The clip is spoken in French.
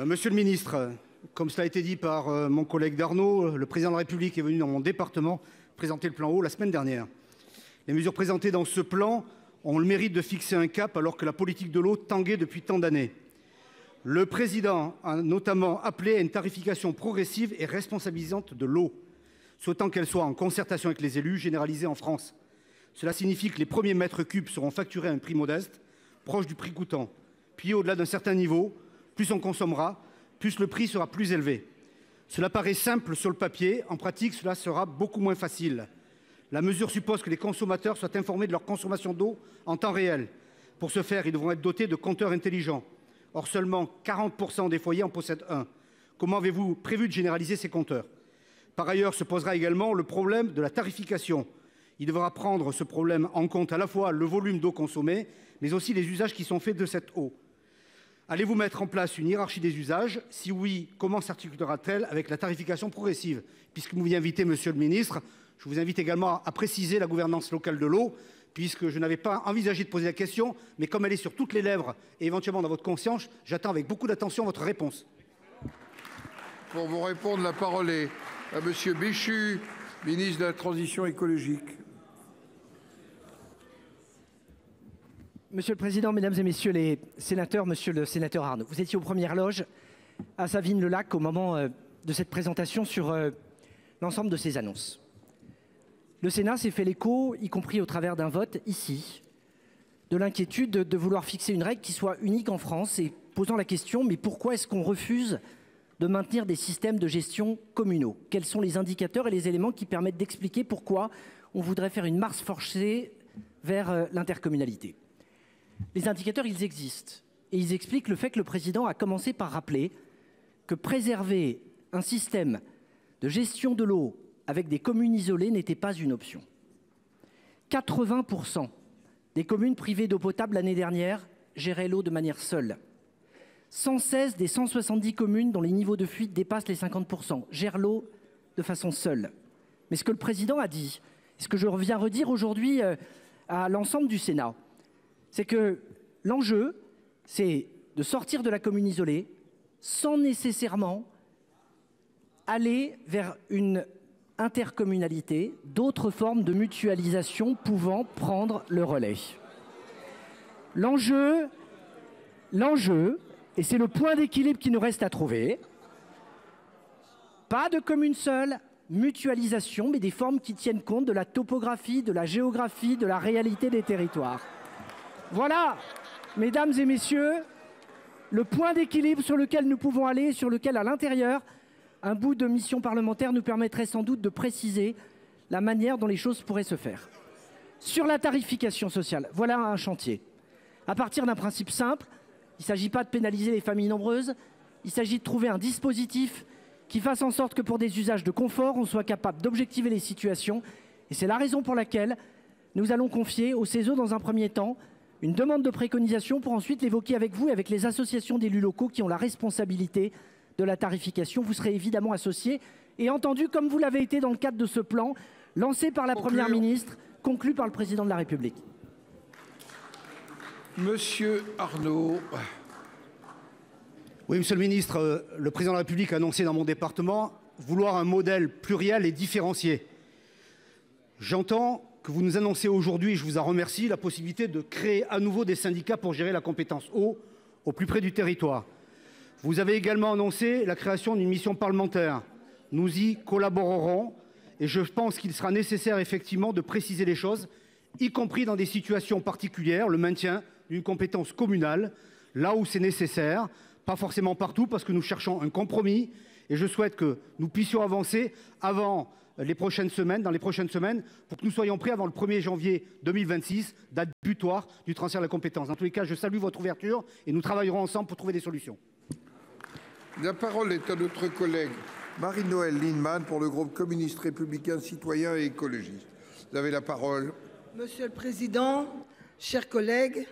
Monsieur le ministre, comme cela a été dit par mon collègue Darnaud, le président de la République est venu dans mon département présenter le plan eau la semaine dernière. Les mesures présentées dans ce plan ont le mérite de fixer un cap alors que la politique de l'eau tanguait depuis tant d'années. Le président a notamment appelé à une tarification progressive et responsabilisante de l'eau, souhaitant qu'elle soit en concertation avec les élus généralisée en France. Cela signifie que les premiers mètres cubes seront facturés à un prix modeste, proche du prix coûtant. Puis au-delà d'un certain niveau, plus on consommera, plus le prix sera plus élevé. Cela paraît simple sur le papier, en pratique cela sera beaucoup moins facile. La mesure suppose que les consommateurs soient informés de leur consommation d'eau en temps réel. Pour ce faire, ils devront être dotés de compteurs intelligents. Or, seulement 40% des foyers en possèdent un. Comment avez-vous prévu de généraliser ces compteurs? Par ailleurs, se posera également le problème de la tarification. Il devra prendre ce problème en compte à la fois le volume d'eau consommée, mais aussi les usages qui sont faits de cette eau. Allez-vous mettre en place une hiérarchie des usages? Si oui, comment s'articulera-t-elle avec la tarification progressive? Puisque vous m'y invitez, monsieur le ministre, je vous invite également à préciser la gouvernance locale de l'eau, puisque je n'avais pas envisagé de poser la question, mais comme elle est sur toutes les lèvres et éventuellement dans votre conscience, j'attends avec beaucoup d'attention votre réponse. Pour vous répondre, la parole est à monsieur Béchu, ministre de la Transition écologique. Monsieur le Président, Mesdames et Messieurs les sénateurs, Monsieur le sénateur Arnaud, vous étiez aux premières loges à Savines-le-Lac au moment de cette présentation sur l'ensemble de ces annonces. Le Sénat s'est fait l'écho, y compris au travers d'un vote ici, de l'inquiétude de vouloir fixer une règle qui soit unique en France et posant la question, mais pourquoi est-ce qu'on refuse de maintenir des systèmes de gestion communaux? Quels sont les indicateurs et les éléments qui permettent d'expliquer pourquoi on voudrait faire une marche forcée vers l'intercommunalité? Les indicateurs, ils existent et ils expliquent le fait que le président a commencé par rappeler que préserver un système de gestion de l'eau avec des communes isolées n'était pas une option. 80% des communes privées d'eau potable l'année dernière géraient l'eau de manière seule. 116 des 170 communes dont les niveaux de fuite dépassent les 50% gèrent l'eau de façon seule. Mais ce que le président a dit, ce que je viens redire aujourd'hui à l'ensemble du Sénat, c'est que l'enjeu, c'est de sortir de la commune isolée sans nécessairement aller vers une intercommunalité, d'autres formes de mutualisation pouvant prendre le relais. L'enjeu, et c'est le point d'équilibre qui nous reste à trouver, pas de commune seule, mutualisation, mais des formes qui tiennent compte de la topographie, de la géographie, de la réalité des territoires. Voilà, mesdames et messieurs, le point d'équilibre sur lequel nous pouvons aller, sur lequel à l'intérieur, un bout de mission parlementaire nous permettrait sans doute de préciser la manière dont les choses pourraient se faire. Sur la tarification sociale, voilà un chantier. À partir d'un principe simple, il ne s'agit pas de pénaliser les familles nombreuses, il s'agit de trouver un dispositif qui fasse en sorte que pour des usages de confort, on soit capable d'objectiver les situations. Et c'est la raison pour laquelle nous allons confier au CESE dans un premier temps une demande de préconisation pour ensuite l'évoquer avec vous et avec les associations d'élus locaux qui ont la responsabilité de la tarification. Vous serez évidemment associés et entendus comme vous l'avez été dans le cadre de ce plan lancé par la Première ministre, conclu par le Président de la République. Monsieur Arnaud. Oui, monsieur le ministre, le président de la République a annoncé dans mon département vouloir un modèle pluriel et différencié. J'entends que vous nous annoncez aujourd'hui, et je vous en remercie, la possibilité de créer à nouveau des syndicats pour gérer la compétence eau au plus près du territoire. Vous avez également annoncé la création d'une mission parlementaire. Nous y collaborerons et je pense qu'il sera nécessaire effectivement de préciser les choses, y compris dans des situations particulières, le maintien d'une compétence communale, là où c'est nécessaire, pas forcément partout parce que nous cherchons un compromis et je souhaite que nous puissions avancer avant les prochaines semaines, dans les prochaines semaines, pour que nous soyons prêts avant le 1er janvier 2026, date butoir du transfert de la compétence. Dans tous les cas, je salue votre ouverture et nous travaillerons ensemble pour trouver des solutions. La parole est à notre collègue Marie-Noëlle Lienemann pour le groupe communiste républicain citoyen et écologiste. Vous avez la parole. Monsieur le Président, chers collègues,